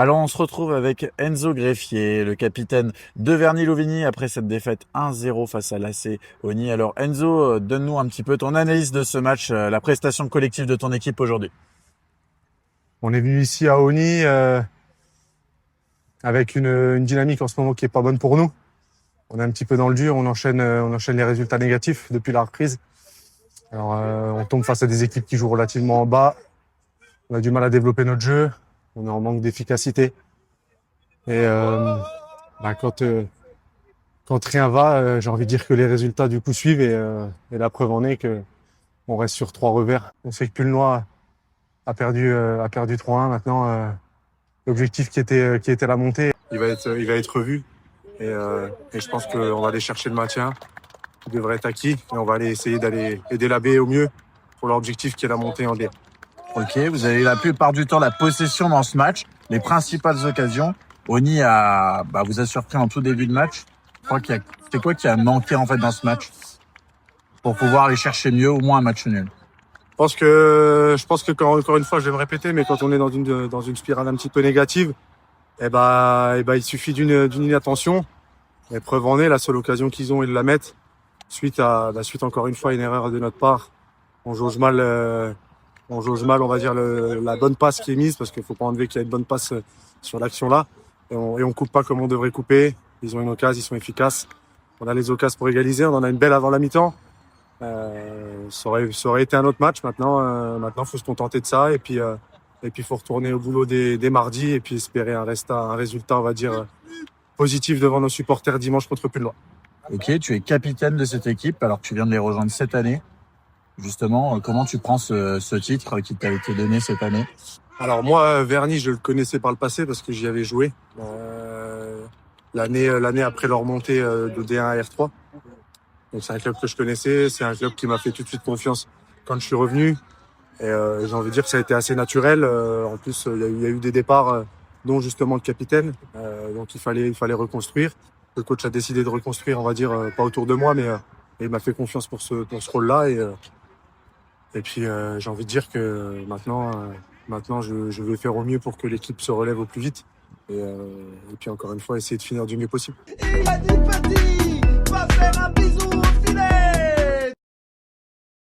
Alors on se retrouve avec Enzo Greffier, le capitaine de Verny-Louvigny après cette défaite 1-0 face à l'AC Oni. Alors Enzo, donne-nous un petit peu ton analyse de ce match, la prestation collective de ton équipe aujourd'hui. On est venu ici à Oni avec une dynamique en ce moment qui est pas bonne pour nous. On est un petit peu dans le dur, on enchaîne les résultats négatifs depuis la reprise. Alors on tombe face à des équipes qui jouent relativement en bas. On a du mal à développer notre jeu, on est en manque d'efficacité. Et quand rien va, j'ai envie de dire que les résultats du coup suivent et la preuve en est que on reste sur 3 revers. On sait que Pulnoy a perdu 3-1 maintenant. L'objectif qui était la montée, il va être revu. Et je pense qu'on va aller chercher le maintien, qui devrait être acquis. Et on va aller essayer d'aller aider la baie au mieux pour leur objectif qui est la montée en D1. Ok, vous avez eu la plupart du temps la possession dans ce match, les principales occasions. Oni vous a surpris en tout début de match. Je crois c'est quoi qui a manqué en fait dans ce match pour pouvoir aller chercher mieux, au moins un match nul? Je pense que encore une fois, je vais me répéter, mais quand on est dans une spirale un petit peu négative, il suffit d'une inattention. Et preuve en est, la seule occasion qu'ils ont, ils la mettent. Suite encore une fois, une erreur de notre part. On jauge mal, on va dire, la bonne passe qui est mise, parce qu'il faut pas enlever qu'il y a une bonne passe sur l'action-là. Et on coupe pas comme on devrait couper. Ils ont une occasion, ils sont efficaces. On a les occasions pour égaliser. On en a une belle avant la mi-temps. Ça aurait été un autre match. Maintenant, faut se contenter de ça. Et puis, faut retourner au boulot dès mardi et puis espérer un résultat, on va dire, positif devant nos supporters dimanche contre Pullois. Ok, tu es capitaine de cette équipe alors que tu viens de les rejoindre cette année. Justement, comment tu prends ce titre qui t'a été donné cette année? Alors moi, Verny, je le connaissais par le passé parce que j'y avais joué l'année après leur montée de D1 à R3. Donc c'est un club que je connaissais, c'est un club qui m'a fait tout de suite confiance quand je suis revenu. Et j'ai envie de dire que ça a été assez naturel. En plus, il y a eu des départs, dont justement le capitaine. Donc il fallait reconstruire. Le coach a décidé de reconstruire, on va dire, pas autour de moi, mais il m'a fait confiance pour ce rôle-là. Et puis j'ai envie de dire que maintenant je vais faire au mieux pour que l'équipe se relève au plus vite. Et puis encore une fois, essayer de finir du mieux possible. Il a dit petit, va faire un bisou au filet.